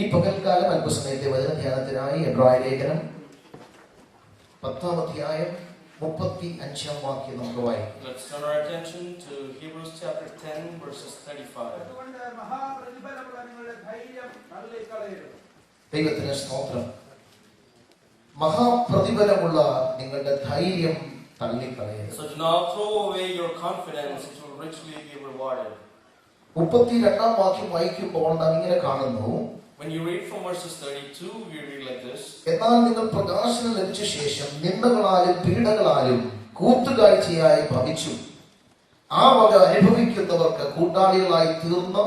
ഈ പകൽക്കാലം അല്പസമയത്തെ വചനധ്യാനത്തിനായി എബ്രായ ലേഖനം 10-ാം അധ്യായം 35-ാം വാക്യം നമുക്ക് വായിക്കാം. Let's turn our attention to Hebrews chapter 10 verses 35. ദൈവത്തിന് സ്തോത്രം. മഹാപ്രതിഫലമുള്ള നിങ്ങളുടെ ധൈര്യം തള്ളിക്കളയരുത്. So do not throw away your confidence, it will richly be rewarded. 32-ാം വാക്യം വായിക്കുമ്പോൾ നാം ഇങ്ങനെ കാണുന്നു. When you read from verses 32, we read like this. എന്നാൽ നിങ്ങൾ പ്രകാശനം ലഭിച്ച ശേഷം നിന്ദകളാലും പീഡകളാലും കൂത്തുകാഴ്ചയായി ഭവിച്ചു. ആ വക അനുഭവിക്കുന്നവർക്ക് കൂട്ടാളികളായി തീർന്ന്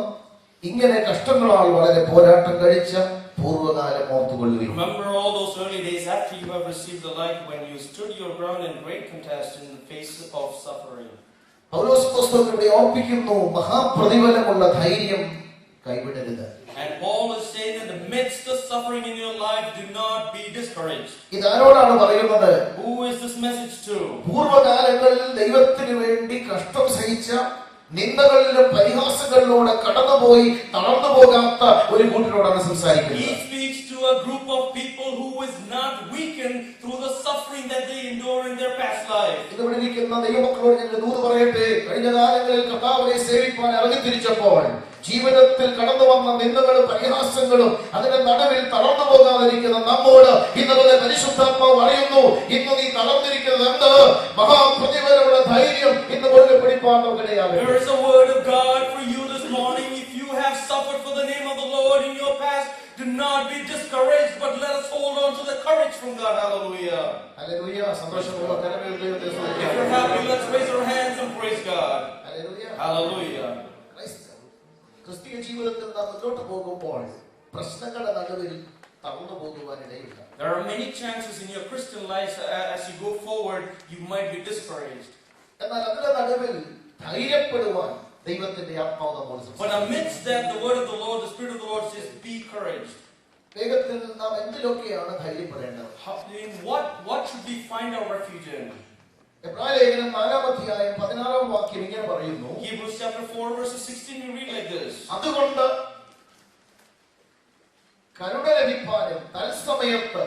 ഇങ്ങനെ കഷ്ടങ്ങളാൽ വളരെ പോരാട്ടം കഴിച്ച പൂർവ്വകാലം ഓർത്തുകൊള്ളുവിൻ. Remember all those early days after you have received the light, when you stood your ground in great contest in the face of suffering. പൗലോസ് പുസ്തകത്തിലൂടെ ഓർപ്പിക്കുന്നു, മഹാപ്രതിഫലമുള്ള ധൈര്യം കൈവിടരുത്. And Paul is saying, in the midst of suffering in your life, do not be discouraged. ഇതാരോടാണ് പറയുന്നത്? Who is this message to? പൂർവ്വകാലങ്ങളിൽ ദൈവത്തിനു വേണ്ടി കഷ്ടം സഹിച്ച, നിന്ദകളിലും പരിഹാസങ്ങളിലൂടെ കടന്നുപോയി തളർന്നു പോകാത്ത ഒരു കൂട്ടരോടാണ് സംസാരിക്കുന്നത്. He speaks to a group of people who is not weakened through the suffering that they endure in their past life. ഇവിടെ ഇരിക്കുന്ന ദൈവമക്കളോട് ഞാൻ ദൂത് പറയട്ടെ, കഴിഞ്ഞ കാലങ്ങളിൽ കർത്താവിനെ സേവിക്കാൻ ഇറങ്ങിത്തിരിച്ചപ്പോൾ ജീവിതത്തിൽ കടന്നു വന്ന നിന്ദകളും പരിഹാസങ്ങളും അതിന്റെ നടുവിൽ തളർന്നു പോകാതിരിക്കുന്ന നമ്മോട് ഇന്നലെ പരിശുദ്ധാത്മാവ് പറയുന്നു, ഇന്ന് നീ തളർന്നിരിക്കുന്നത് എന്ത്? മഹാപ്രതിഫലമുള്ള ധൈര്യം ഇന്ന് മുറുകെ പിടിപ്പാൻ നമുക്കിടയാകും. There is a word of God for you this morning. If you have suffered for the name of the Lord in your past, do not be discouraged, but let us hold on to the courage from God. Hallelujah. Hallelujah. സന്തോഷമുള്ള കരമേൽ ദൈവത്തെ സ്തുതിക്കാം. If you're happy, let's raise our hands and praise God. Hallelujah. Hallelujah. ക്രിസ്തീയ ജീവിതത്തിൽ നാം മുന്നോട്ട് പോകുമ്പോൾ പ്രശ്നങ്ങളുടെ നടുവിൽ തളർന്നു പോകുവാനിടയില്ല. There are many chances in your Christian life as you go forward, you might be discouraged. എന്നാൽ അതിന്റെ നടുവിൽ ധൈര്യപ്പെടുവാൻ ദൈവത്തിന്റെ ആത്മാവ് നമ്മോട് സംസാരിക്കുന്നു. But amidst that, the word of the Lord, the Spirit of the Lord says, be courage. വേഗത്തിൽ നാം എന്തിലൊക്കെയാണ് ധൈര്യപ്പെടേണ്ടത്? In what should we find our refuge in? എബ്രായ ലേഖനം 4-ാം അധ്യായം 16-ാം വാക്യം ഇങ്ങനെ പറയുന്നു. Hebrews chapter 4 verses 16 we read like this. അതുകൊണ്ട് കരുണ ലഭിപ്പാനും തത്സമയത്ത്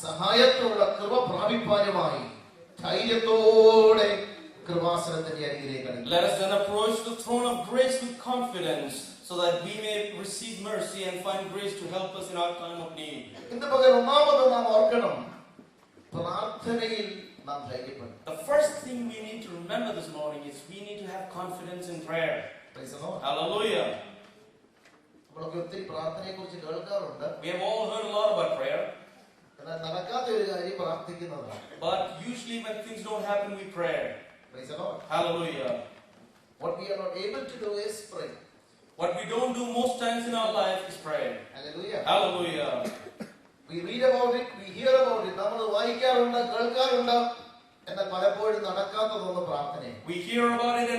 സഹായത്തോടുള്ള കൃപ പ്രാപിപ്പാനുമായി ധൈര്യത്തോടെ കൃപാസനത്തിന്റെ അരികിലേക്ക് അടുക്കുക. Let us then approach the throne of grace with confidence, so that we may receive mercy and find grace to help us in our time of need. ഇന്ന് പകൽ ഒന്നാമത് നാം ഓർക്കണം, പ്രാർത്ഥനയിൽ നാം ധൈര്യപ്പെടണം. The first thing we need to remember this morning is we need to have confidence in prayer. Praise the Lord. Hallelujah. നമ്മളൊക്കെ ഒത്തിരി പ്രാർത്ഥനയെ കുറിച്ച് കേൾക്കാറുണ്ട്. We have all heard a lot about prayer. എന്നാൽ നടക്കാത്ത ഒരു കാര്യം പ്രാർത്ഥിക്കുന്നതാണ്. But usually when things don't happen, we pray. Praise the Lord. Hallelujah. What we are not able to do is pray. What we don't do most times in our life is pray. Hallelujah. Hallelujah. We read about it, we hear about it. നമ്മൾ വായിക്കാറുണ്ട്, കേൾക്കാറുണ്ട്. എന്നാൽ പലപ്പോഴും നടക്കാത്തതൊന്നും പ്രാർത്ഥനയാണ്. We hear about it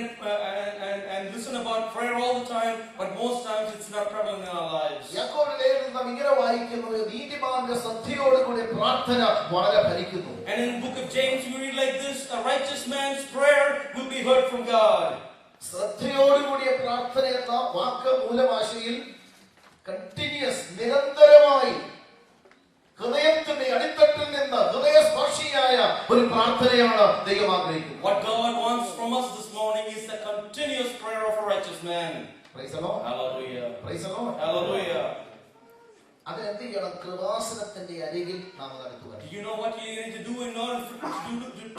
and listen about prayer all the time, but most times it's not prevalent in our lives. യാക്കോബിന്റെ ലേഖനത്തിൽ നാം ഇങ്ങനെ വായിക്കുന്നു, നീതിമാന്റെ ശ്രദ്ധയോടുകൂടി പ്രാർത്ഥന വളരെ ഫലിക്കുന്നു. And in the book of James we read like this, a righteous man's prayer will be heard from God. ശ്രദ്ധയോടുകൂടിയ പ്രാർത്ഥന എന്ന വാക്ക് മൂലഭാഷയിൽ കണ്ടിന്യൂസ്, നിരന്തരമായി ഹൃദയത്തിന്റെ അടിത്തട്ടിൽ നിന്ന് ഹൃദയസ്പർശിയായ ഒരു പ്രാർത്ഥനയാണ് ദൈവം ആഗ്രഹിക്കുന്നത്. What God wants from us this morning is the continuous prayer of a righteous man. Praise the Lord. Hallelujah. Praise the Lord. Hallelujah. അതിനെന്ത് ചെയ്യണം? കൃപാസനത്തിന്റെ അരികിൽ നാം നടത്തുക. Do you know what you need to do in order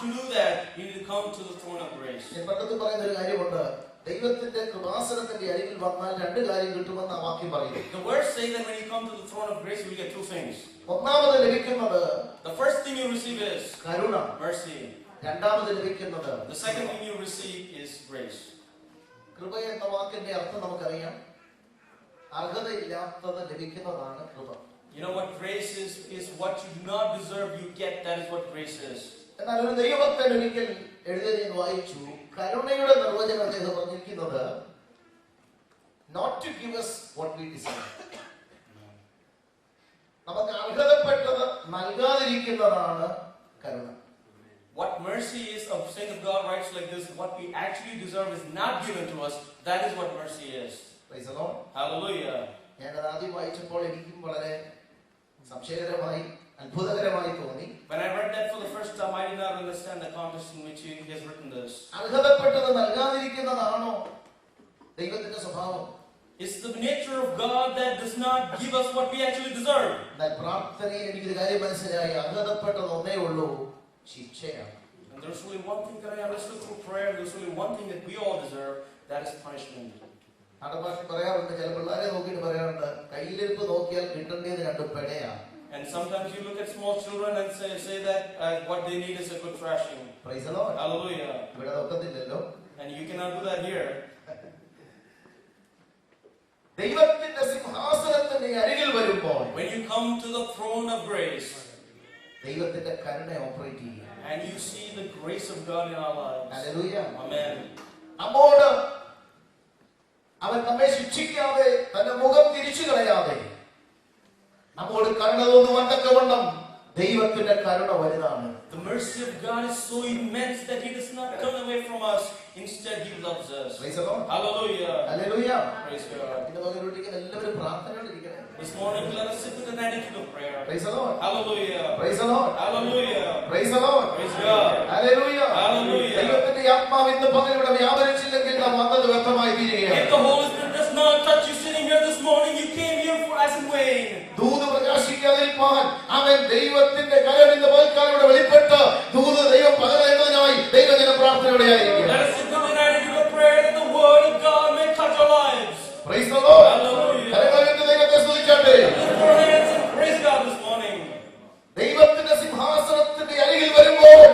to do that? You need to come to the throne of grace. ഞാൻ പണ്ടത്തെ പറയുന്ന ഒരു കാര്യമുണ്ട്, ദൈവത്തിന്റെ കൃപാസനത്തിന്റെ അരികിൽ വന്നാൽ രണ്ട് കാര്യം കിട്ടുമെന്ന് ആ വാക്യം പറയുന്നു. The words say that when you come to the throne of grace, you will get two things. ഒന്നാമത് ലഭിക്കുന്നത് The first thing you receive is Karuna. mercy. രണ്ടാമത് ലഭിക്കുന്നത് The second thing you receive is grace. കൃപ എന്ന വാക്കിന്റെ അർത്ഥം നമുക്കറിയാം. അർഹതയില്ലാത്തത് ലഭിക്കുന്നതാണ് കൃപ. You know what grace is what you do not deserve, you get. That is what grace is. എന്നാൽ ഒരു ദൈവഭക്തൻ ഒരിക്കൽ എഴുതിയത് ഞാൻ വായിച്ചു. കരുണയുടെ നിർവചനം അദ്ദേഹം പറഞ്ഞിരിക്കുന്നത്, not to give us what we deserve. നമുക്ക് അർഹതപ്പെട്ടത് നൽകാതിരിക്കുന്നതാണ് കരുണ. What mercy is, a saint of God writes like this, what we actually deserve is not given to us. That is what mercy is. Praise the Lord. Hallelujah. ഞാനത് ആദ്യം വായിച്ചപ്പോൾ എനിക്കും വളരെ സംശയകരമായി അത്ഭുതകരമായി തോന്നി. When I read that for the first time, I did not understand the context in which he has written this. അർഹതപ്പെട്ടത് നൽകാതിരിക്കുന്നതാണോ ദൈവത്തിന്റെ സ്വഭാവം? It's the nature of God that does not give us what we actually deserve. എന്നാൽ പ്രാർത്ഥനയിൽ എനിക്കൊരു കാര്യം മനസ്സിലായി, അർഹതപ്പെട്ടത് ഒന്നേ ഉള്ളൂ, ശിക്ഷയാണ്. And there's only one thing that I understood through prayer. There's only one thing that we all deserve. That is punishment. ഭാഷ പറയാറുണ്ട്, ചില പിള്ളേരെ നോക്കിയിട്ട് പറയാറുണ്ട്, കയ്യിലിരിപ്പ് നോക്കിയാൽ കിട്ടേണ്ടത് രണ്ട് പെടയാണ്. And sometimes you look at small children and say that what they need is a good thrashing. Praise the Lord. Hallelujah. ഇവിടെ നോക്കത്തില്ലല്ലോ. And you cannot do that here. ദൈവത്തിന്റെ സിംഹാസനത്തിന്റെ അരികിൽ വരുമ്പോൾ, When you come to the throne of grace ദൈവത്തിന്റെ കരുണ operate ചെയ്യും. and you see the grace of God in our lives. Hallelujah. Amen. നമ്മോട് അവൻ നമ്മെ ശിക്ഷിക്കാതെ തന്റെ മുഖം തിരിച്ചു കളയാതെ നമ്മോട് കരുണ തോന്നുവാൻ തക്കവണ്ണം ദൈവത്തിന്റെ കരുണ വലുതാണ്. The mercy of God is so immense that He does not turn away from us. Instead, He loves us. Praise the Lord. Hallelujah. Hallelujah. Praise God. ഇതിന്റെ പകരം എല്ലാവരും പ്രാർത്ഥനയോടിരിക്കണേ. This morning, let us sit with an attitude of prayer. Praise the Lord. Hallelujah. Praise the Lord. Hallelujah. Praise the Lord. Praise God. Hallelujah. Hallelujah. ദൈവത്തിന്റെ ആത്മാവ് ഇന്ന് പകൽ ഇവിടെ വ്യാപരിച്ചില്ലെങ്കിൽ നാം വന്നത് വ്യർത്ഥമായി തീരുകയാണ്. If the Holy Spirit does not touch you sitting here this morning, you came here for as in vain. ദൂത് പ്രകാശിക്കാതിരിക്കാൻ അവൻ ദൈവത്തിന്റെ കരം ഇന്ന് പകൽക്കാലം ഇവിടെ വെളിപ്പെട്ട് ദൂത് ദൈവം പകരുന്നതിനായി ദൈവജന പ്രാർത്ഥനയോടെയായിരിക്കും. Let us sit with an attitude of prayer that the word of God may touch our lives. Praise the Lord. Hallelujah. കരങ്ങളെടുത്ത് ദൈവത്തെ സ്തുതിച്ചാട്ടെ. Lift our hands and praise God this morning. ദൈവത്തിന്റെ സിംഹാസനത്തിന്റെ അരികിൽ വരുമ്പോൾ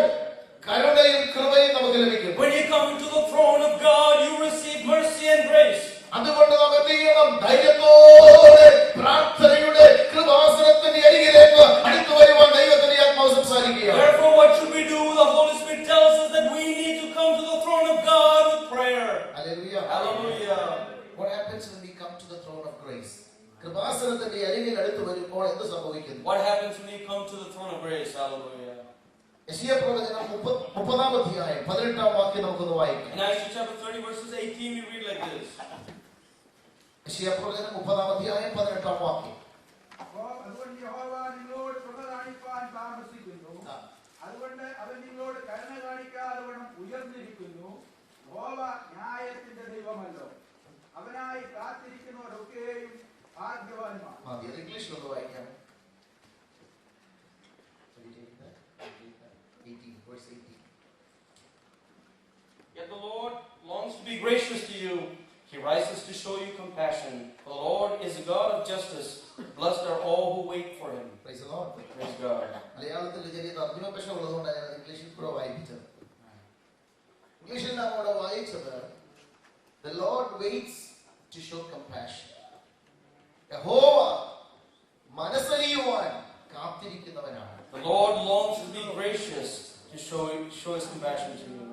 കരുണയും കൃപയും നമുക്ക് ലഭിക്കും. When you come to the throne of God, you receive mercy and grace. അതുകൊണ്ട് നാം എന്ത് ചെയ്യണം? ധൈര്യത്തോടെ പ്രാർത്ഥനയുടെ കൃപാസനത്തിന്റെ അരികിലേക്ക് അടുത്തു വരുവാൻ ദൈവത്തിന്റെ ആത്മാവ് സംസാരിക്കുകയാണ്. Therefore, what should we do? The Holy Spirit tells us that we need to come to the throne of God with prayer. Hallelujah. Hallelujah. What happens when we come to the throne of grace? കൃപാസനത്തിന്റെ അരികിൽ അടുത്തു വരുമ്പോൾ എന്ത് സംഭവിക്കുന്നു? What happens when you come to the throne of grace? Hallelujah. യെശയ്യാപ്രവചനം 30-ാം അധ്യായം 18-ാം വാക്യം നമുക്കൊന്ന് വായിക്കാം. In Isaiah chapter 30 verses 18 we read like this. യെശയ്യാപ്രവചനം 30-ാം അധ്യായം 18-ാം വാക്യം. അതുകൊണ്ട് യഹോവ നിങ്ങളോട് കൃപ കാണിപ്പാൻ താമസിക്കുന്നു. അതുകൊണ്ട് അവൻ നിങ്ങളോട് കരുണ കാണിക്കാതെ വണ്ണം ഉയർന്നിരിക്കുന്നു. യഹോവ ന്യായത്തിന്റെ ദൈവമല്ലോ. അവനായി കാത്തിരിക്കുന്നവരൊക്കെയും ഭാഗ്യവാന്മാർ. അത് ഇംഗ്ലീഷിലൊന്ന് വായിക്കാം. 18. Yet the Lord longs to be gracious to you. He rises to show you compassion. For the Lord is a God of justice. Blessed are all who wait for Him. Praise the Lord. Praise God. മലയാളത്തിൽ ചെറിയ തർജ്ജമ ഉള്ളതുകൊണ്ടാണ് ഞാൻ ഇംഗ്ലീഷിൽ കൂടെ വായിപ്പിച്ചത്. ഇംഗ്ലീഷിൽ നാം അവിടെ വായിച്ചത് The Lord waits to show compassion. യഹോവ മനസ്സലിയുവാൻ കാത്തിരിക്കുന്നവനാണ്. The Lord longs to be gracious to show His compassion to you.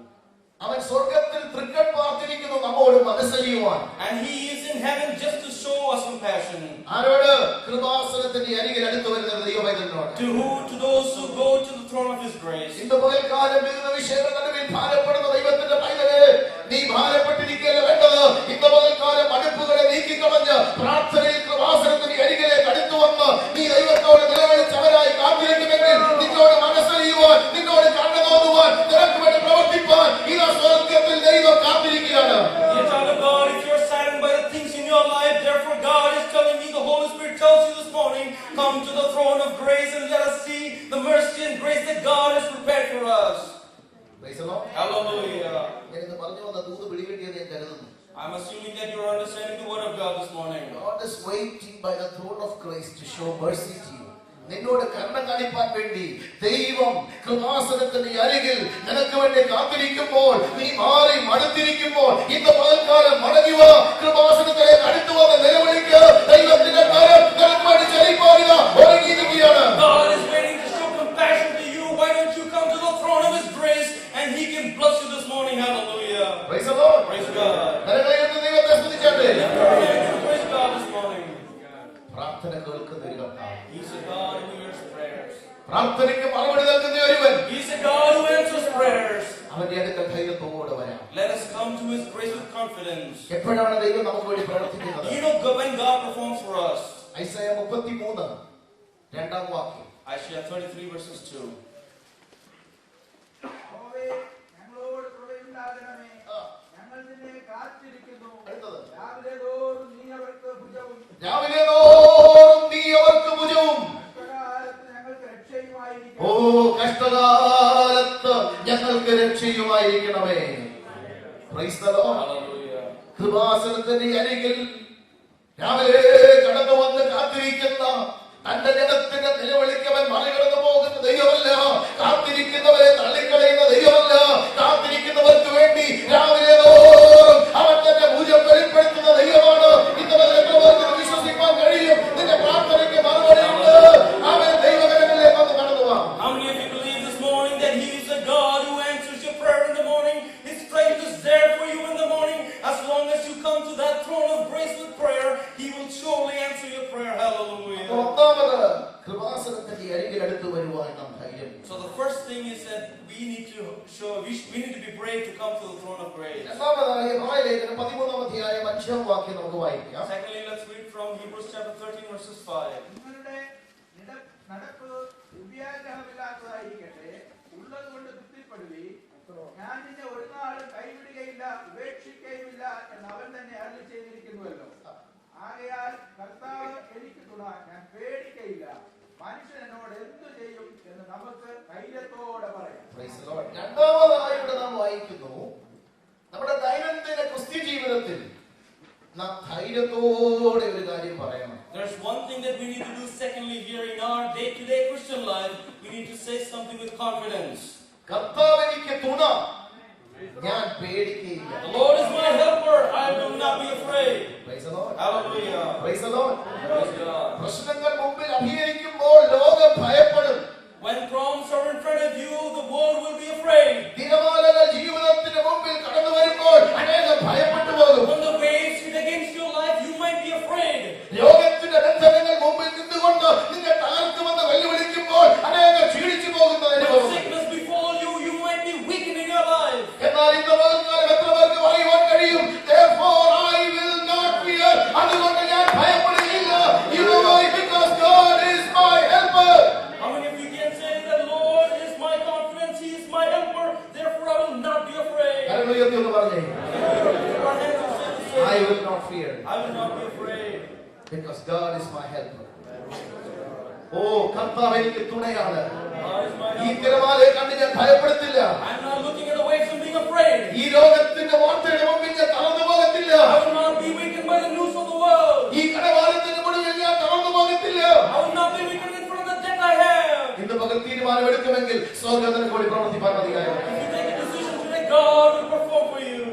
അവൻ സ്വർഗ്ഗത്തിൽ തൃക്കൺ പാർത്തിരിക്കുന്നു നമ്മോട് മനസ്സലിയുവാൻ. And He is in heaven just to show us compassion. ആരോട്? കൃപാസനത്തിന്റെ അരികിൽ അടുത്ത് വരുന്ന ദൈവമൈതലിനോട്. To who? To those who go to the throne of His grace. ഇന്ന് പകൽക്കാലം വിവിധ വിഷയങ്ങളുടെ നടുവിൽ ഭാരപ്പെടുന്ന ദൈവത്തിന്റെ പൈതലേ, നീ ഭാരപ്പെട്ടിരിക്കുകയല്ല വേണ്ടത്. ഇന്ന് പകൽക്കാലം അടുപ്പുകളെ നീക്കിക്കളഞ്ഞ് പ്രാർത്ഥനയിൽ കൃപാസനത്തിന്റെ അരികിലേക്ക് അടുത്തു വന്ന് നീ ദൈവത്തോട് നിലവിളിച്ചവരായി കാത്തിരിക്കുമെങ്കിൽ നിന്നോട് മനസ്സലിയുവാൻ, നിന്നോട് കണ്ണു തോന്നുവാൻ, നിനക്ക് വേണ്ടി പ്രവർത്തിപ്പാൻ ഇതാ സ്വർഗ്ഗത്തിൽ ദൈവം കാത്തിരിക്കുകയാണ്. Dear child of God, if you're saddened by the things in your life, therefore God is telling me, the Holy Spirit tells you this morning, come to the throne of grace and let us see the mercy and grace that God has prepared for us. Praise the Lord. Hallelujah. ഞാനിന്ന് പറഞ്ഞു വന്ന ദൂത് പിടികിട്ടിയെന്ന് ഞാൻ കരുതുന്നു. I'm assuming that you're understanding the word of God this morning. God is waiting by the throne of grace to show mercy to you. നിന്നോട് കരുണ കാണിപ്പാൻ വേണ്ടി ദൈവം കൃപാസനത്തിന്റെ അരികിൽ നിനക്ക് വേണ്ടി കാത്തിരിക്കുമ്പോൾ, നീ മാറി മടുത്തിരിക്കുമ്പോൾ ഇന്ന് പകൽക്കാലം മടങ്ങി വാ. കൃപാസനത്തിലേക്ക് അടുത്തു വന്ന് നിലവിളിക്ക്. ദൈവത്തിന്റെ കരം നിനക്ക് വേണ്ടി ചലിപ്പാൻ ഒരുങ്ങിയിരിക്കുകയാണ്. God is waiting to show compassion to you. Why don't you come to the throne of His grace and He can bless you this morning? Hallelujah. Praise the Lord. Praise God. കരങ്ങളെ ഉയർത്തി ദൈവത്തെ സ്തുതിച്ചാട്ടെ. Praise God this morning. പ്രാർത്ഥന കേൾക്കുന്ന ഒരു കർത്താവ്. He's a God who hears prayers. പ്രാർത്ഥനയ്ക്ക് മറുപടി നൽകുന്ന ഒരുവൻ. He's a God who answers prayers. അവന്റെ അടുക്കൽ ധൈര്യത്തോടെ വരാം. Let us come to His grace with confidence. എപ്പോഴാണ് ദൈവം നമുക്ക് വേണ്ടി പ്രവർത്തിക്കുന്നത്? You know when God performs for us. Isaiah 33 രണ്ടാം വാക്യം. Isaiah 33 verses 2. യഹോവേ, ഞങ്ങളോട് കൃപയുണ്ടാകണമേ. ഞങ്ങൾ നിന്നെ കാത്തിരിക്കുന്നു. അടുത്തത്. രാവിലെ തോറും നീ അവർക്ക് ഭുജവും രാവിലെ തോറും നീ അവർക്ക് ഭുജവും കഷ്ടകാലത്ത് ഞങ്ങൾക്ക് രക്ഷയുമായിരിക്കണം. ഓ കഷ്ടകാലത്ത് ഞങ്ങൾക്ക് രക്ഷയുമായിരിക്കണമേ. Praise the Lord. Hallelujah. കൃപാസനത്തിന്റെ അരികിൽ രാവിലെ കടന്നു വന്ന് കാത്തിരിക്കുന്ന തന്റെ ജനത്തിന്റെ നിലവിളിക്കവൻ മറികടന്നു പോകുന്ന ദൈവമല്ല. കാത്തിരിക്കുന്നവരെ തള്ളിക്കളയുന്ന ദൈവമല്ല. കാത്തിരിക്കുന്നവർക്ക് വേണ്ടി രാവിലെ തോറും അവൻ തന്റെ ഭുജം വെളിപ്പെടുത്തുന്ന ദൈവമാണ്. ഇന്നലെ എത്രപേർക്ക് വിശ്വസിക്കാൻ കഴിയും? നിന്റെ പ്രാർത്ഥനയ്ക്ക് മറുപടിയുണ്ട്. അവൻ ദൈവകരങ്ങളിലേക്ക് വന്ന് കടന്നു വാ. How many of you believe this morning that He is a God who answers your prayer in the morning? His strength is there for you in the morning. As long as you come to that throne of grace with prayer, He will surely answer your prayer. Hallelujah. ഒന്നാമത് കൃപാസനത്തിന്റെ അരികിൽ അടുത്ത് വരുവാൻ നാം ധൈര്യം. So the first thing is that we need to be brave to come to the throne of grace. രണ്ടാമതായി എബ്രായലേഖനം 13 അധ്യായം 5 വാക്യം നമുക്ക് വായിക്കാം. Secondly, let's read from Hebrews chapter 13 verses 5. നിങ്ങളുടെ നടപ്പ് ദിവ്യാഗ്രഹമില്ലാത്തതായിരിക്കട്ടെ. ഉള്ളതുകൊണ്ട് തൃപ്തിപ്പെടുവീൻ. ഞാൻ നിന്നെ ഒരു നാളും കൈവിടുകയില്ല, ഉപേക്ഷിക്കുകയുമില്ല എന്ന് അവൻ തന്നെ അരുളി ചെയ്തിരിക്കുന്നുവല്ലോ. ആകയാൽ കർത്താവ് എനിക്ക് തുണ, ഞാൻ പേടിക്കയില്ല. മനുഷ്യൻ എന്നോട് എന്തു ചെയ്യും എന്ന് നമുക്ക് ധൈര്യത്തോടെ പറയാം. Praise the Lord. രണ്ടാമതായി ഇവിടെ നാം വായിക്കുന്നു, നമ്മുടെ ദൈനംദിന ക്രിസ്ത്യ ജീവിതത്തിൽ നാം ധൈര്യത്തോടെ ഒരു കാര്യം പറയണം. There's one thing that we need to do secondly here in our day-to-day Christian life. We need to say something with confidence. കർത്താവ് എനിക്ക് തുണ, ഞാൻ പേടിക്കുകയില്ല. The Lord is my helper. I will not be afraid. Praise the Lord. Hallelujah. Praise the Lord. Praise God. പ്രശ്നങ്ങൾ മുമ്പിൽ അഭിനയിക്കുമ്പോൾ ലോകം ഭയപ്പെടും. When problems are in front of you, the world will be afraid. തിരമാലകൾ ജീവിതത്തിന് മുമ്പിൽ കടന്നു വരുമ്പോൾ അനേകം ഭയപ്പെട്ടു പോകും. When the waves hit against your life, you might be afraid. ലോകത്തിന്റെ ബന്ധനങ്ങൾ മുമ്പിൽ നിന്നുകൊണ്ട് നിന്നെ താഴ്ത്തുമെന്ന് വെല്ലുവിളിക്കുമ്പോൾ അനേകം ക്ഷീണിച്ചു പോകുന്ന When അനുഭവം. sickness befall you, you might be weakened in your life. എന്നാൽ ഇന്ന് പകൽക്കാലം എത്ര പേർക്ക് പറയുവാൻ കഴിയും? Therefore I will not fear. അതുകൊണ്ട് ഞാൻ ഭയപ്പെടുകയില്ല. You know why? Because God is my helper. How many of you can say that Lord is my confidence, He is my helper, therefore I will not be afraid? കരങ്ങളുയർത്തി ഒന്ന് പറഞ്ഞേ. Our hands will say the same. I will not fear. I will not be afraid. Because God is my helper. ഓ കർത്താവ് എനിക്ക് തുണയാണ്. God is my ഈ helper. തിരമാലയെ കണ്ട് ഞാൻ ഭയപ്പെടുത്തില്ല. I'm not looking at the waves and being afraid. ഈ ലോകത്തിന്റെ വാർത്തയുടെ മുമ്പിൽ ഞാൻ തളർന്നു പോകത്തില്ല. I will not be weakened by the news of the world. ഈ കടവാളത്തിന് മുഴുവൻ ഞാൻ തളർന്നു പോകത്തില്ല. I will not be weakened in front of the death I have. ഇന്ന് പകൽ തീരുമാനമെടുക്കുമെങ്കിൽ സ്വർഗ്ഗത്തിന് കൂടി പ്രവർത്തിപ്പാൻ അധികാരം. If you take a decision today, God will perform for you.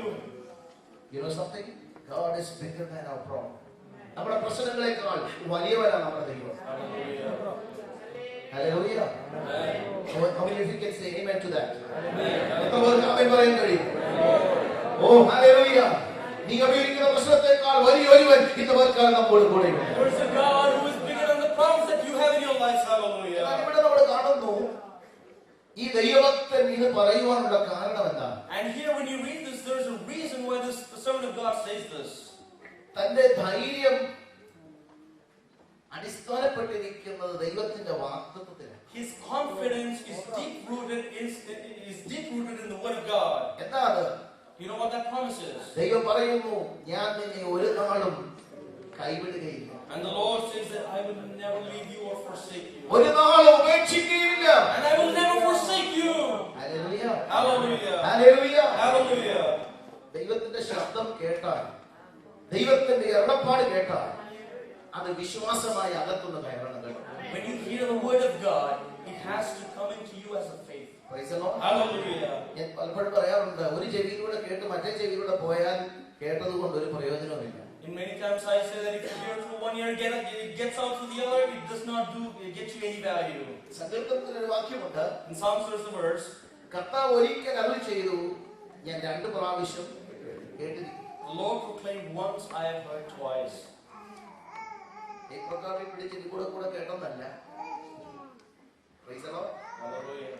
You know something? God is bigger than our problem. നമ്മുടെ പ്രശ്നങ്ങളെക്കാൾ വലിയവനാണ് നമ്മുടെ ദൈവം. Hallelujah. How many of you can say amen to that? എത്ര പേർക്ക് ആമേൻ പറയാൻ കഴിയും? ഓ hallelujah. നീ അഭിമുഖീകരിക്കുന്ന പ്രശ്നത്തെക്കാൾ വലിയൊരുവൻ ഇന്ന് പകൽക്കാലം നമ്മോട് കൂടെയുണ്ട്. There is a God who is bigger than the problems that you have in your life. Hallelujah. ഇവിടെ നമ്മൾ കാണുന്നു ഈ ദൈവഭക്തൻ ഇത് പറയുവാനുള്ള കാരണം എന്താ? And here when you read this, there is a reason why the servant of God says this. തന്റെ ധൈര്യം അടിസ്ഥാനപ്പെട്ടിരിക്കുന്നത് ദൈവത്തിന്റെ വാഗ്ദത്തത്തിലാണ്. His confidence is deep rooted in the word of God. എന്താണ്? You know what that promise is? ദൈവം പറയുന്നു, ഞാൻ നിന്നെ ഒരു നാളും കൈവിടുകയില്ല. And the Lord says that I will never leave you or forsake you. ഒരു നാളും ഉപേക്ഷിക്കുകയില്ല. And I will never forsake you. Hallelujah. Hallelujah. Hallelujah. Hallelujah. ദൈവത്തിന്റെ ശബ്ദം കേട്ടാൽ, ദൈവത്തിന്റെ എറപ്പാട് കേട്ടാൽ അത് വിശ്വാസമായി അകത്തുനിന്ന് കയറണം. When you hear the word of God, it has to come into you as a faith. Praise the Lord. Hallelujah. ഞാൻ പലപ്പോഴും പറയാറുണ്ട്, ഒരു ചെവിയിലൂടെ കേട്ട് മറ്റേ ചെവിയിലൂടെ പോയാൽ കേട്ടത് കൊണ്ട് ഒരു പ്രയോജനവുമില്ല. And many times I say that if you hear through one ear, it gets out through the other, it does not get you any value. സങ്കീർത്തനത്തിൽ ഒരു വാക്യമുണ്ട്. In Psalms there's a verse. കർത്താവ് ഒരിക്കൽ അരുളി ചെയ്തു, ഞാൻ 2 പ്രാവശ്യം കേട്ടിരിക്കും. The Lord proclaimed once, I have heard twice. ഈ പ്രകാരം പിടിച്ച് കൂടെ കേട്ടെന്നല്ല. Praise the Lord. Hallelujah.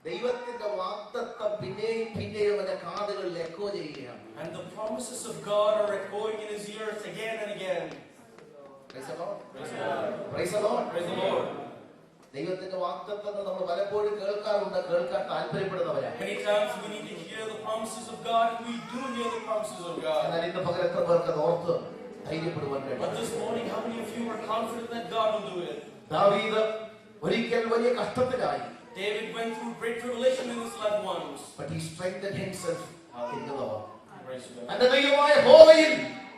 ദൈവത്തിന്റെ വാഗ്ദത്തം പിന്നെയും പിന്നെയും അവന്റെ കാതുകളിൽ എക്കോ ചെയ്യുകയാണ്. And the promises of God are echoing in his ears again and again. Praise the Lord. Praise the Lord. Praise the Lord. Praise the Lord. ദൈവത്തിന്റെ വാഗ്ദത്തങ്ങൾ നമ്മൾ പലപ്പോഴും കേൾക്കാറുണ്ട്, കേൾക്കാൻ താല്പര്യപ്പെടുന്നവരാണ്. Many times we need to hear the promises of God, and we do hear the promises of God. എന്നാൽ ഇന്ന് പകരം എത്ര പേർക്ക് അത് ഓർത്ത് ധൈര്യപ്പെടുവാൻ കഴിയും? But this morning, how many of you are confident that God will do it? ദാവീദ് ഒരിക്കൽ വലിയ കഷ്ടത്തിലായി. David went through great tribulation in his life once. But he strengthened himself in the Lord. Praise God. തന്റെ ദൈവമായ യഹോവയിൽ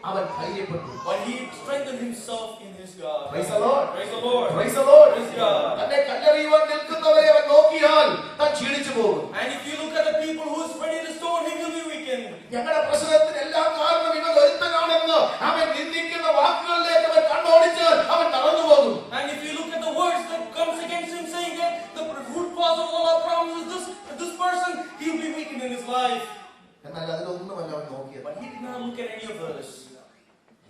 അവൻ ധൈര്യപ്പെട്ടു. But he strengthened himself in his God. Praise the Lord. Praise the Lord. Praise the Lord. Praise God. തന്നെ കല്ലെറിയുവാൻ നിൽക്കുന്നവരെ അവൻ നോക്കിയാൽ താൻ ക്ഷീണിച്ചു പോകും. And if you look at the people who is ready to stone him, he'll be weakened. ഞങ്ങളുടെ പ്രശ്നത്തിന് എല്ലാം കാരണം ഇവൻ ഒരുത്തനാണെന്ന് അവൻ നിന്ദിക്കുന്ന വാക്കുകളിലേക്ക് അവൻ കണ്ണോടിച്ചാൽ അവൻ തളർന്നു പോകും. And if you look at the words that comes against him, saying that the root cause of all our problems is this person, he'll be weakened in his life. എന്നാൽ അതിലൊന്നുമല്ല അവൻ നോക്കിയത്. But he did not look at any of this.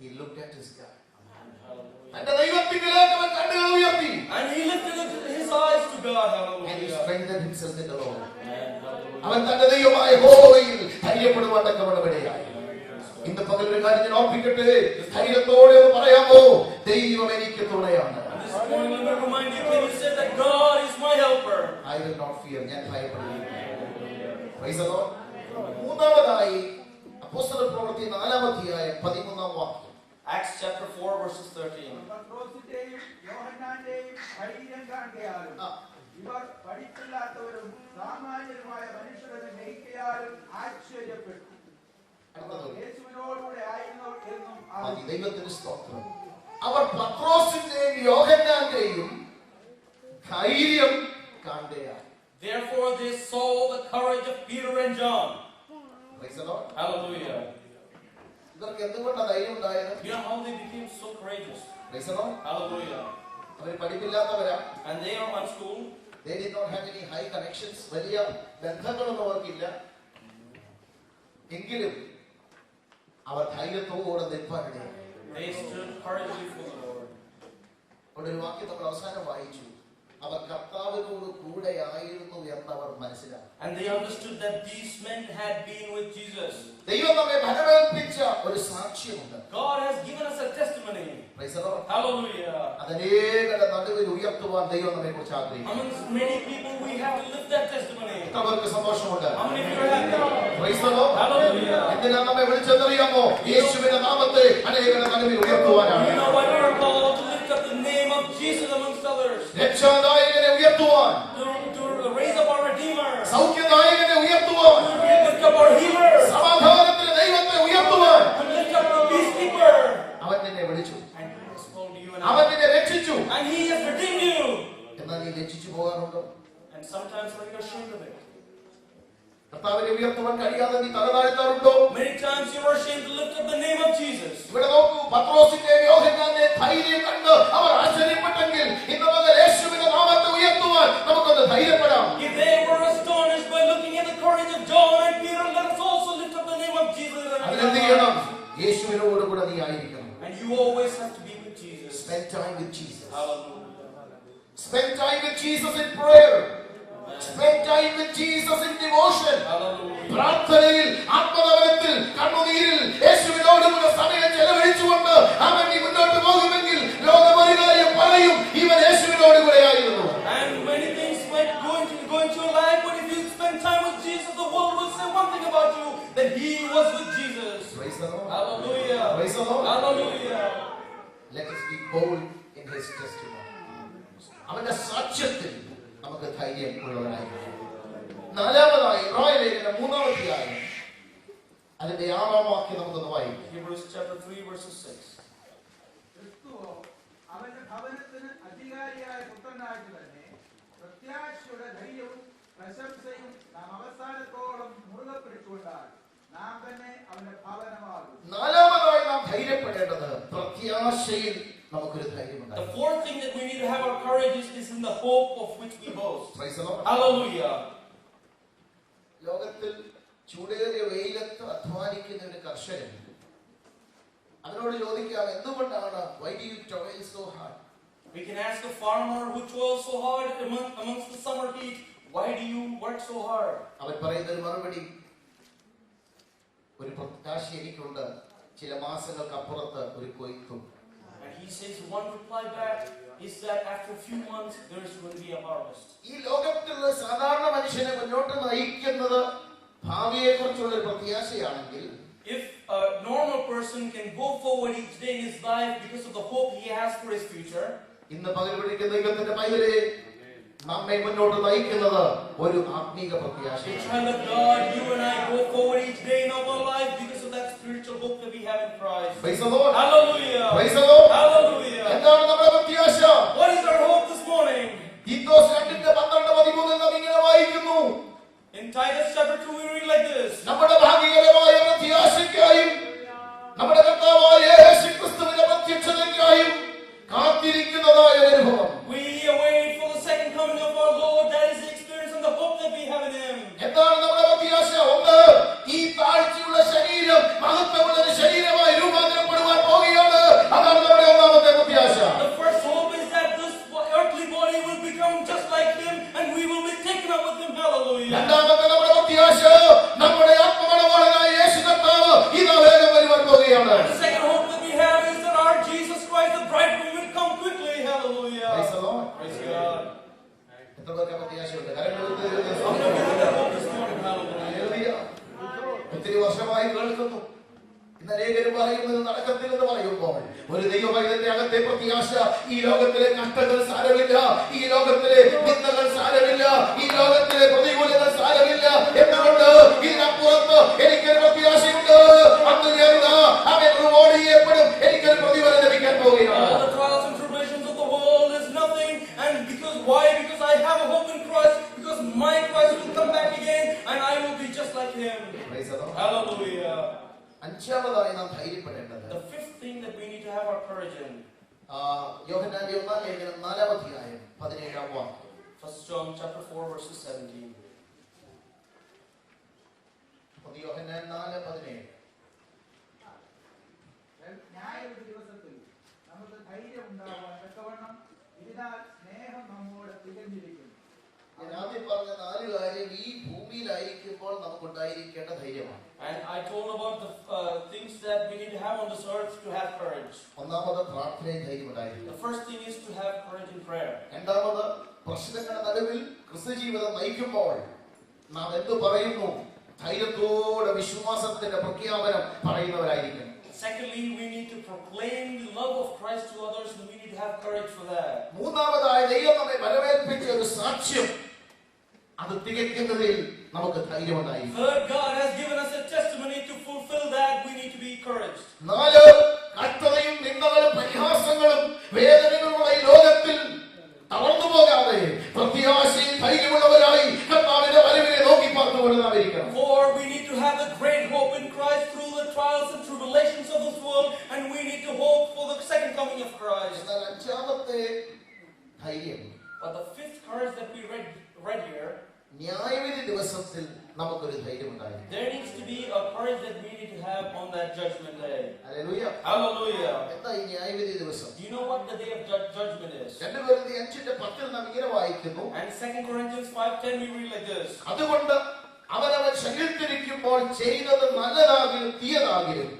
He looked at his God. Hallelujah. തന്റെ ദൈവത്തിലേക്ക് അവൻ കണ്ണുകൾ ഉയർത്തി. And he lifted his eyes to God. And he Hallelujah. strengthened himself in the Lord. Hallelujah. അവൻ തന്റെ ദൈവമായ യഹോവയിൽ ധൈര്യപ്പെടുവാൻ തക്കവണ്ണമിടയായി. ഇന്ന് പകൽ ഒരു കാര്യം ഞാൻ ഓർപ്പിക്കട്ടെ, ധൈര്യത്തോടെ ഒന്ന് പറയാമോ, ദൈവം എനിക്ക് തുണയാണ്. This morning, let me remind you, can you say that God is my helper? I will not fear. ഞാൻ ഭയപ്പെടുകയില്ല. Praise the Lord. മൂന്നാമതായി അപ്പോസ്തല പ്രവൃത്തി 4-ാം അധ്യായം 13-ാം വാക്യം. Acts chapter 4 verses 13. പത്രോസിന്റെയും യോഹന്നാന്റെയും ധൈര്യം കാണുകയാലും ഇവർ പഠിപ്പില്ലാത്തവരും സാമാന്യരുമായ മനുഷ്യരുടെ ഗ്രഹിക്കയാലും ആശ്ചര്യപ്പെട്ടു. യേശുവിനോടുകൂടെ ആയിരുന്നു എന്നും മതി, ദൈവത്തിന് സ്തോത്രം. അവർ പത്രോസിന്റെയും യോഹന്നാന്റെയും ധൈര്യം കാണുകയാണ്. Therefore they saw the courage of Peter and John. Praise the Lord. Hallelujah. ഇവർക്ക് എന്തുകൊണ്ടാണ് ധൈര്യം ഉണ്ടായത്? You know how they became so courageous? Praise the Lord. Hallelujah. Our പഠിപ്പില്ലാത്തവരാ. And they are unschooled. They did not have any high connections. വലിയ ബന്ധങ്ങളൊന്നും അവർക്കില്ല. എങ്കിലും അവർ ധൈര്യത്തോടെ നിൽപ്പാനിടയായി. They stood courageously for the Lord. അവിടെ ഒരു വാക്യം നമ്മൾ അവസാനം വായിച്ചു. അവർ കർത്താവിനോട് കൂടെ ആയിരുന്നു എന്നവർ മനസ്സിലാക്കി. And they understood that these men had been with Jesus. ദൈവം നമ്മെ ബലമേൽപ്പിച്ച ഒരു സാക്ഷ്യമുണ്ട്. God has given us a testimony. Praise the Lord. Hallelujah. അനേകരുടെ നടുവിൽ ഉയർത്തുവാൻ ദൈവം നമ്മെ കുറിച്ച് ആഗ്രഹിക്കുന്നു. Amongst many people we have to lift that testimony. അവർക്ക് സന്തോഷമുണ്ട്. How many of you are happy? Praise the Lord. Hallelujah. എന്തിനാ നമ്മെ വിളിച്ചെന്നറിയാമോ? യേശുവിന്റെ നാമത്തെ അനേകരുടെ നടുവിൽ ഉയർത്തുവാനാണ്. You know why we are called to lift up the name of Jesus amongst others? രക്ഷാദായകനെ ഉയർത്തുവാൻ, To raise up our Redeemer. സൗഖ്യദായകനെ ഉയർത്തുവാൻ, To lift up our Healer. സമാധാനത്തിന്റെ ദൈവത്തെ ഉയർത്തുവാൻ To lift up the Peacekeeper. അവൻ നിന്നെ വിളിച്ചു. And He has called you and അവൻ I. നിന്നെ രക്ഷിച്ചു. And He has redeemed you. എന്നാൽ നീ രക്ഷിച്ചു പോകാറുണ്ടോ? And sometimes are you ashamed of it? കർത്താവിനെ ഉയർത്തുവാൻ കഴിയാതെ നീ തല താഴ്ത്താറുണ്ടോ? Many times you are ashamed to lift up the name of Jesus. ഇവിടെ നോക്കൂ, പത്രോസിന്റെ യോഹന്നാന്റെ ധൈര്യം കണ്ട് അവർ ആശ്ചര്യപ്പെട്ടെങ്കിൽ ഇന്ന് മുതൽ യേശുവിന്റെ നാമത്തെ ഉയർത്തുവാൻ നമുക്കൊന്ന് ധൈര്യപ്പെടാം. If they were astonished by looking at the courage of John and Peter, let us also lift up the name of Jesus. അതിനെന്ത് ചെയ്യണം? യേശുവിനോട് കൂടെ നീ ആയിരിക്കണം. And you always have to be with Jesus. Spend time with Jesus. Hallelujah. Spend time with Jesus in prayer. Spend time with Jesus in devotion. Hallelujah. പ്രാർത്ഥനയിൽ, ആത്മതപനത്തിൽ, കണ്ണുനീരിൽ യേശുവിനോട് കൂടെ സമയം ചെലവഴിച്ചുകൊണ്ട് അവൻ നീ മുന്നോട്ട് പോകുമെങ്കിൽ ലോകം ഒരു കാര്യം പറയും, ഇവൻ യേശുവിനോട് കൂടെ ആയിരുന്നു. And many things might go into your life, but if you spend time with Jesus, the world will say one thing about you, that He was with Jesus. Praise the Lord. Hallelujah. Praise the Lord. Hallelujah. Let us be bold in His testimony. അവന്റെ സാക്ഷ്യത്തിൽ നമുക്ക് ധൈര്യം ഉള്ളവരായിരിക്കും. നാലാമതായി ഇബ്രായ ലേഖനം 3-ാം അധ്യായം അതിന്റെ 6-ാം വാക്യം നമുക്കൊന്ന് വായിക്കാം. Hebrews chapter 3 verses 6. ക്രിസ്തുവോ അവന്റെ ഭവനത്തിന് അധികാരിയായ പുത്രനായിട്ട് തന്നെ പ്രത്യാശയുടെ ധൈര്യവും പ്രശംസയും നാം അവസാനത്തോളം മുറുകെ പിടിച്ചുകൊണ്ടാൽ നാം തന്നെ അവന്റെ ഭവനമാകും. നാലാമതായി നാം ധൈര്യപ്പെടേണ്ടത് പ്രത്യാശയിൽ നമുക്കൊരു ധൈര്യമുണ്ട്. The fourth thing that we need to have our courage is in the hope of which we boast. Praise the Lord. Hallelujah. ലോകത്തിൽ ചൂടേറിയ വെയിലത്ത് അധ്വാനിക്കുന്ന ഒരു കർഷകൻ അവനോട് ചോദിക്കാം, എന്തുകൊണ്ടാണ് why do you toil so hard? We can ask a farmer who toils so hard amongst the summer heat, Why do you work so hard? അവൻ പറയുന്ന ഒരു മറുപടി, ഒരു പ്രത്യാശ എനിക്കുണ്ട്, ചില മാസങ്ങൾക്ക് അപ്പുറത്ത് ഒരു കൊയ്ത്തും. And he says one reply back is that after a few months there is going to be a harvest. ഈ ലോകത്തിലുള്ള സാധാരണ മനുഷ്യനെ മുന്നോട്ട് നയിക്കുന്നത് ഭാവിയെ കുറിച്ചുള്ള ഒരു പ്രത്യാശയാണെങ്കിൽ, If a normal person can go forward each day in his life because of the hope he has for his future, ഇന്ന് പകൽ വിളിക്കുന്ന ദൈവത്തിന്റെ പൈതലേ, നമ്മെ മുന്നോട്ട് നയിക്കുന്നത് ഒരു ആത്മീക പ്രത്യാശയാണ്. child of God, you and I go forward each day in our life because of that spiritual hope that we have in Christ. Praise the Lord. Hallelujah. Praise the Lord. Hallelujah. എന്താണ് നമ്മുടെ പ്രത്യാശ? What is our hope this morning? Titus 2:12-13 നാം ഇങ്ങനെ വായിക്കുന്നു, In Titus chapter 2 we read like this. നമ്മുടെ ഭാഗ്യകരമായ പ്രത്യാശയ്ക്കായും നമ്മുടെ കർത്താവായ യേശുക്രിസ്തുവിന്റെ പ്രത്യക്ഷതയ്ക്കായും കാത്തിരിക്കുന്നതായ അനുഭവം. We await for the second coming of our Lord, that is the experience and the hope that we have in Him. എന്താണ് നമ്മുടെ പ്രത്യാശ? ഒന്ന്, ഈ താഴ്ചയുള്ള ശരീരം മഹത്വമുള്ള ഒരു ശരീരമായി രൂപാന്തരപ്പെടുവാൻ പോവുകയാണ്. അതാണ് നമ്മുടെ ഒന്നാമത്തെ പ്രത്യാശ. The first hope is that this earthly body will become just like Him and we will be taken up with Him. Hallelujah. രണ്ടാമത്തെ നമ്മുടെ പ്രത്യാശ, നമ്മുടെ ആത്മമണവാളനായ യേശു കർത്താവ് ഇതാ വേഗം വരുവാൻ പോവുകയാണ്. The second hope that we have is that our Jesus Christ, the bridegroom, will come quickly. Hallelujah. Praise the Lord. Praise God. എത്ര പേർക്ക് പ്രത്യാശയുണ്ട്? കരങ്ങൾ ഉയർത്തി I'm looking at that hope this morning. Hallelujah. Hallelujah. ഒത്തിരി വർഷമായി കേൾക്കുന്നു, ഇന്ന് അനേകരും പറയുന്നത് നടക്കത്തില്ലെന്ന് പറയുമ്പോൾ, ഒരു ദൈവമൈതന്റെ അകത്തെ പ്രത്യാശ, ഈ ലോകത്തിലെ കഷ്ടങ്ങൾ സാരമില്ല, ഈ ലോകത്തിലെ നിന്ദകൾ സാരമില്ല, ഈ ലോകത്തിലെ പ്രതികൂലങ്ങൾ സാരമില്ല. എന്തുകൊണ്ട്? ഇതിനപ്പുറത്ത് എനിക്കൊരു പ്രത്യാശയുണ്ട്. അന്ന് ഞാൻ അവൻ റിവാർഡ് ചെയ്യപ്പെടും, എനിക്കൊരു പ്രതിഫലം ലഭിക്കാൻ പോവുകയാണ്. All the trials and tribulations of the world is nothing. And because why? Because I have a hope in Christ. Because my Christ will come back again, and I will be just like Him. Praise the Lord. Hallelujah. അഞ്ചാമതായി നാം ധൈര്യപ്പെടേണ്ടത്, The fifth thing that we need to have our courage in. യോഹന്നാന്റെ 1-ാം ലേഖനം 4-ാം അധ്യായം 17-ാം വാക്യം. 1 John chapter 4 verses 17. യോഹന്നാൻ 4:17. ന്യായവിധി ദിവസത്തിൽ നമുക്ക് ധൈര്യം ഉണ്ടാവാൻ തക്കവണ്ണം ഇതിനാൽ സ്നേഹം നമ്മോട് തികഞ്ഞിരിക്കുന്നു. ഞാൻ ആദ്യം പറഞ്ഞ 4 കാര്യം ഈ ഭൂമിയിലായിരിക്കുമ്പോൾ നമുക്കുണ്ടായിരിക്കേണ്ട ധൈര്യമാണ്. And I told about the things that we need to have on this earth to have courage. ഒന്നാമത് പ്രാർത്ഥനയിൽ ധൈര്യമുണ്ടായിരിക്കും. The first thing is to have courage in prayer. രണ്ടാമത് പ്രശ്നങ്ങളുടെ നടുവിൽ ക്രിസ്തുജീവിതം നയിക്കുമ്പോൾ നാം എന്ത് പറയുന്നു? ധൈര്യത്തോടെ വിശ്വാസത്തിന്റെ പ്രഖ്യാപനം പറയുന്നവരായിരിക്കും. Secondly, we need to proclaim the love of Christ to others, and we need to have courage for that. മൂന്നാമതായി ദൈവം നമ്മെ വരവേൽപ്പിച്ച ഒരു സാക്ഷ്യം, അത് തികയ്ക്കുന്നതിൽ നമുക്ക് ധൈര്യമുണ്ടായിരിക്കും. Third, God has given us a testimony to fulfill that. We need to be encouraged. 4, കഷ്ടതയും നിന്ദകളും പരിഹാസങ്ങളും വേദനകളുമുള്ള ഈ ലോകത്തിൽ തളർന്നു പോകാതെ പ്രത്യാശയിൽ ധൈര്യമുള്ളവരായി കർത്താവിന്റെ വരവിനെ നോക്കി പാർത്തുകൊണ്ട് നാം ഇരിക്കണം. 4, we need to have a great hope in Christ through the trials and tribulations of this world, and we need to hope for the second coming of Christ. എന്നാൽ അഞ്ചാമത്തെ ധൈര്യം, But the fifth courage that we read here, ന്യായവിധി ദിവസത്തിൽ നമുക്കൊരു ധൈര്യമുണ്ടായിരിക്കും. there needs to be a courage that we need to have on that judgment day. Hallelujah. Hallelujah. എന്താ ഈ ന്യായവിധി ദിവസം? Do you know what the day of judgment is? 2 കൊരിന്ത്യർ 5:10 നാം ഇങ്ങനെ വായിക്കുന്നു, And 2 Corinthians 5:10 we read like this. അതുകൊണ്ട് അവനവൻ ശരീരത്തിരിക്കുമ്പോൾ ചെയ്തത് നല്ലതാകിലും തീയതാകിലും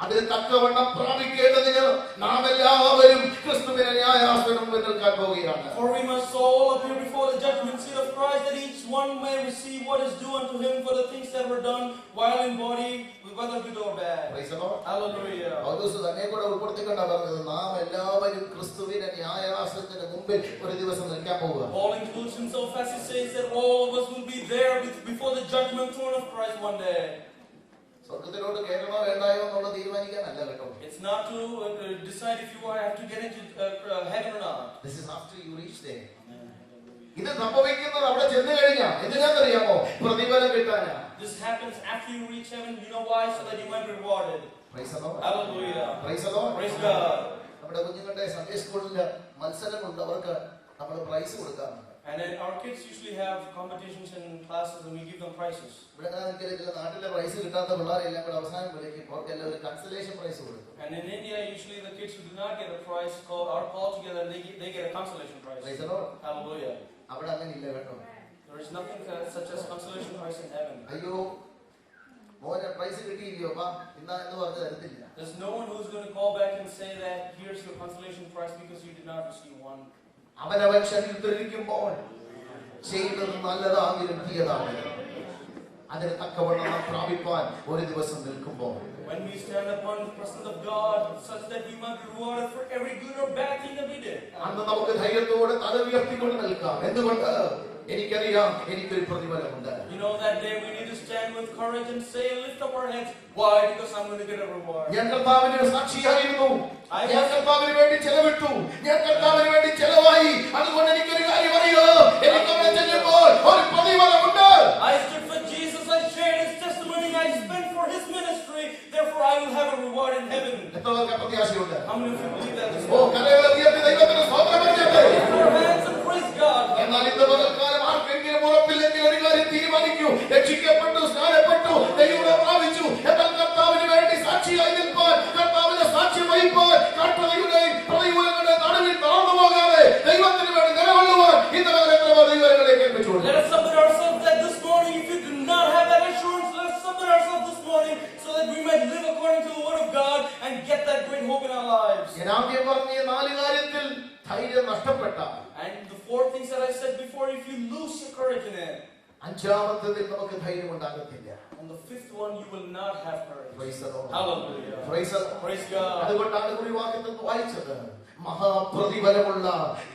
അതിന് തക്കവണ്ണം പ്രാപിക്കേണ്ടതിന് നാം എല്ലാവരും ക്രിസ്തുവിന്റെ ന്യായാസനം നിൽക്കാൻ പോവുകയാണ്. For we must all appear before the judgment seat of Christ, that each one may receive what is due unto him for the things that were done while in body, whether good or bad. Praise the Lord. Hallelujah. പൗലോസ് തന്നെ കൂടെ ഉൾപ്പെടുത്തിക്കൊണ്ടാണ് പറഞ്ഞത്, നാം എല്ലാവരും ക്രിസ്തുവിന്റെ ന്യായാസനത്തിന് മുമ്പിൽ ഒരു ദിവസം നിൽക്കാൻ പോവുക. Paul includes himself as he says that all of us will be there before the judgment throne of Christ one day. സ്വർഗത്തിലോട്ട് കയറണോ വേണ്ടായോ എന്നുള്ള തീരുമാനിക്കാനല്ല കേട്ടോ. It's not to decide if you have to get into heaven or not. This is after you reach there. ഇത് സംഭവിക്കുന്നത് അവിടെ ചെന്ന് കഴിഞ്ഞാ എന്തിനാണെന്നറിയാമോ? പ്രതിഫലം കിട്ടാനാ. This happens after you reach heaven. You know why? So that you might be rewarded. Praise the Lord. Hallelujah. Praise the Lord. Praise God. നമ്മുടെ കുഞ്ഞുങ്ങളുടെ Sunday സ്കൂളിൽ മത്സരങ്ങളുണ്ട്, അവർക്ക് നമ്മൾ പ്രൈസ് കൊടുക്കാറുണ്ട്. And then our kids usually have competitions in classes and we give them prizes. ഇവിടെ നാട്ടിലെ price കിട്ടാത്ത പിള്ളേരെല്ലാം കൂടെ അവസാനം വിളിക്കും, അവർക്കെല്ലാം ഒരു കൺസലേഷൻ പ്രൈസ് കൊടുക്കും. And in India, usually the kids who do not get a prize are called together and they get a consolation prize. Praise the Lord. Hallelujah. അവിടെ അങ്ങനെ ഇല്ല കേട്ടോ. There is nothing such as consolation prize in heaven. അയ്യോ മോനെ price കിട്ടിയില്ലയോ അപ്പാ ഇന്നാ എന്ന് പറഞ്ഞ് തരത്തില്ല. There's no one who's going to call back and say that here's your consolation prize because you did not receive one. അവനവൻ ശരീരത്തിലിരിക്കുമ്പോൾ ചെയ്തത് നല്ലതാകിലും തീയതാകിലും അതിന് തക്കവണ്ണം നാം പ്രാപിപ്പാൻ ഒരു ദിവസം നിൽക്കുമ്പോൾ When we stand upon the presence of God such that we might be rewarded for every good or bad thing that we did. അന്ന് നമുക്ക് ധൈര്യത്തോടെ തല ഉയർത്തിക്കൊണ്ട് നിൽക്കാം. എന്തുകൊണ്ട്? എനിക്കറിയാം എനിക്കൊരു പ്രതിഫലമുണ്ട്. You know that day we need to stand with courage and say, lift up our heads. Why? Because I'm going to get a reward. ഞാൻ കർത്താവിന്റെ സാക്ഷിയായിരുന്നു. ഞാൻ കർത്താവിന് വേണ്ടി ചെലവിട്ടു. ഞാൻ കർത്താവിന് വേണ്ടി ചെലവായി. അതുകൊണ്ട് എനിക്കൊരു കാര്യം അറിയോ, എനിക്ക് അവിടെ ചെല്ലുമ്പോൾ ഒരു പ്രതിഫലമുണ്ട്. I stood for Jesus. I shared his testimony. I spent for his ministry. Therefore, I will have a reward in heaven. എത്രപേർക്ക് പ്രത്യാശയുണ്ട്? How many of you believe that? കരങ്ങളെ ഉയർത്തി ദൈവത്തിന് സ്തോത്രം ചെയ്യട്ടെ. Lift your hands and praise God. എന്നാൽ ഇന്ന് പകൽക്കാലം ആർക്കെങ്കിലും ഉറപ്പില്ലെങ്കിൽ ഒരു കാര്യം തീരുമാനിക്കൂ. രക്ഷിക്കപ്പെട്ടു, സ്നാനപ്പെട്ടു, ദൈവത്തെ പ്രാപിച്ചു, എന്നാൽ കർത്താവിന് വേണ്ടി സാക്ഷിയായി നിൽപ്പാൻ, കർത്താവിന്റെ സാക്ഷ്യം വഹിപ്പാൻ, കർത്തവയുടെയും പ്രതികൂലങ്ങളുടെ നടുവിൽ തളർന്നു പോകാതെ ദൈവത്തിന് വേണ്ടി നിലകൊള്ളുവാൻ ഇന്ന് പകൽ എത്ര പേർ ദൈവങ്ങളിലേക്ക് ഏൽപ്പിച്ചു. Let us submit ourselves that this morning, if you do not have that assurance, let us submit ourselves this morning so that we might live according to the word of God and get that great hope in our lives. ഞാൻ ആദ്യം പറഞ്ഞ ഈ 4 കാര്യത്തിൽ ധൈര്യം നഷ്ടപ്പെട്ട, And the 4 things that I said before, if you lose your courage in it, അഞ്ചാമത്തതിൽ നമുക്ക് ധൈര്യം ഉണ്ടാകത്തില്ല. on the 5th one, you will not have courage. Praise the Lord. Hallelujah. Praise the Lord. Praise God. അതുകൊണ്ടാണ് ഒരു വാക്യത്തിൽ വായിച്ചത്, മഹാപ്രതിഫലമുള്ള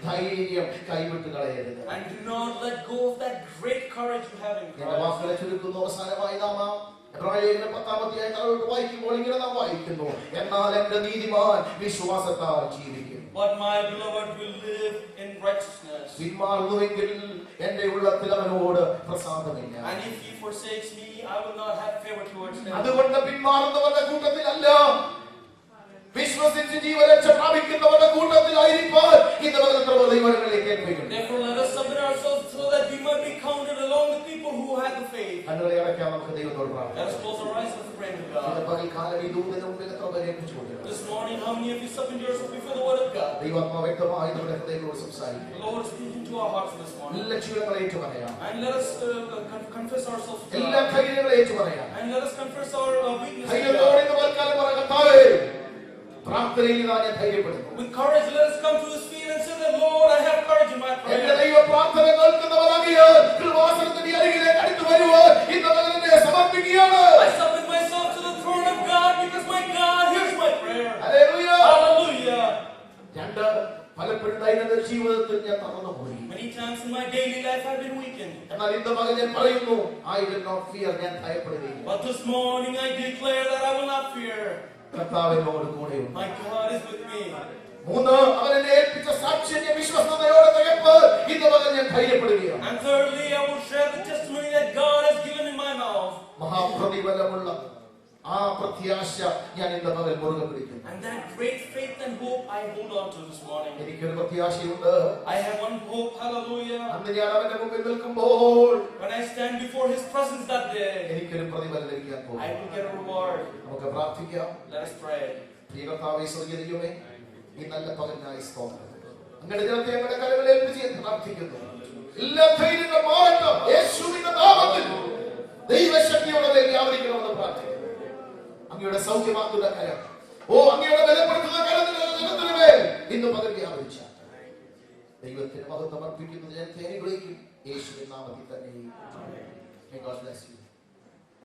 ധൈര്യം കൈവിട്ട് കളയരുത്. And do not let go of that great courage you have in എന്റെ Christ. വാക്കുകളെ ചുരുക്കുന്നു. അവസാനമായി നാം എബ്രായലേഖനം 10-ാം അധ്യായം താഴോട്ട് വായിക്കുമ്പോൾ ഇങ്ങനെ നാം വായിക്കുന്നു, എന്നാൽ എന്റെ നീതിമാൻ വിശ്വാസത്താൽ ജീവിക്കും. But my beloved will live in righteousness. പിന്മാറുന്നുവെങ്കിൽ എന്റെ ഉള്ളത്തിൽ അവനോട് പ്രസാദമില്ല. And if he forsakes me, I will not have favor towards him. അതുകൊണ്ട് പിന്മാറുന്നവരുടെ കൂട്ടത്തിലല്ല, വിശ്വസിച്ച് ജീവരക്ഷ പ്രാപിക്കുന്നവരുടെ കൂട്ടത്തിലായിരിക്കാൻ ഇന്ന് പകർന്ന ദൈവങ്ങളിലേക്ക് ഏൽപ്പിക്കുന്നു. Therefore, let us submit ourselves so that we might be counted along the people who had the faith. കണ്ണുകളെ അടയ്ക്കാം, നമുക്ക് ദൈവത്തോട് Let പ്രാർത്ഥിക്കാം. us close our eyes and pray to ഇന്ന് God. പകൽക്കാലം ഈ ദൂതന്റെ മുമ്പിൽ എത്ര പേരെ ഏൽപ്പിച്ചു കൊടുക്കണം. This morning, how many of you submit yourself before the word of God? ദൈവാത്മാവ് വ്യക്തമായി നമ്മുടെ ഹൃദയങ്ങളോട് സംസാരിക്കും. The Lord is speaking to our hearts this morning. എല്ലാ ക്ഷീണങ്ങളെ ഏറ്റു പറയാം, And let us confess ourselves to എല്ലാ God. ധൈര്യങ്ങളെ ഏറ്റു പറയാം. And let us confess our weakness to ധൈര്യത്തോടെ God. ഇന്ന് പകൽക്കാലം പറ, കർത്താവേ, പ്രാർത്ഥനയിൽ ഞാൻ ധൈര്യപ്പെടുന്നു. With courage, let us come to his feet and say that, Lord, I have courage in my എന്റെ prayer. ദൈവ പ്രാർത്ഥന കേൾക്കുന്നവരാകിയാൽ കൃപാസനത്തിന്റെ അരികിലേക്ക് അടുത്ത് വരുവാൻ ഇന്ന് പകൽ എന്നെ സമർപ്പിക്കുകയാണ്. I submit myself to the throne of God because my God hears my prayer. Hallelujah. Hallelujah. രണ്ട്, പലപ്പോഴും ദൈനംദിന ജീവിതത്തിൽ ഞാൻ തളർന്നുപോയി. Many times in my daily life I've been weakened. എന്നാൽ ഇന്ന് പകൽ ഞാൻ പറയുന്നു, I will not fear, ഞാൻ ഭയപ്പെടുകയില്ല. But this morning I declare that I will not fear. കർത്താവിനോട് കൂടെയുണ്ട്. My God is with me. മൂന്ന്, അവൻ എന്നെ ഏൽപ്പിച്ച സാക്ഷ്യം വിശ്വസ്തയോടെ തികപ്പ് ഇന്ന് പകൽ ഞാൻ ധൈര്യപ്പെടുകയാണ്. And thirdly, I will share the testimony that God has given in my mouth. മഹാപ്രതിഫലമുള്ള ആ പ്രത്യാശ ഞാൻ ഇന്ന് പകൽ മുറുകെ പിടിക്കുന്നു. And that great faith and hope I hold on to this morning. എനിക്കൊരു പ്രത്യാശയുണ്ട്. I have one hope, hallelujah. അന്ന് ഞാൻ അവന്റെ മുമ്പിൽ നിൽക്കുമ്പോൾ When I stand before his presence that day, എനിക്കൊരു പ്രതിഫലം ലഭിക്കാൻ I പോകും. will get a reward. നമുക്ക് പ്രാർത്ഥിക്കാം. Let us pray. പ്രിയ കർത്താവേ, സ്വർഗ്ഗീയദൈവമേ, ഈ നല്ല പകലിനായി സ്തോത്രം. അങ്ങയുടെ ജനത്തെ ഞങ്ങളുടെ കരങ്ങളിൽ ഏൽപ്പിച്ച് ഞാൻ പ്രാർത്ഥിക്കുന്നു. എല്ലാ ധൈര്യങ്ങളും മാറട്ടെ യേശുവിന്റെ നാമത്തിൽ. ദൈവശക്തിയോടെ വ്യാപരിക്കണമെന്ന് പ്രാർത്ഥിക്കുന്നു. അങ്ങയുടെ സൗഖ്യമാക്കുന്ന കരം, അങ്ങയുടെ ബലപ്പെടുത്തുന്ന കരത്തിന് മേൽ ഇന്ന് പകൽ വ്യാപരിച്ച ദൈവത്തിന് മഹത്വം അർപ്പിക്കുന്നത് ഞാൻ അനുഗ്രഹിക്കും യേശുവിൻ നാമത്തിൽ തന്നെ. May God bless you.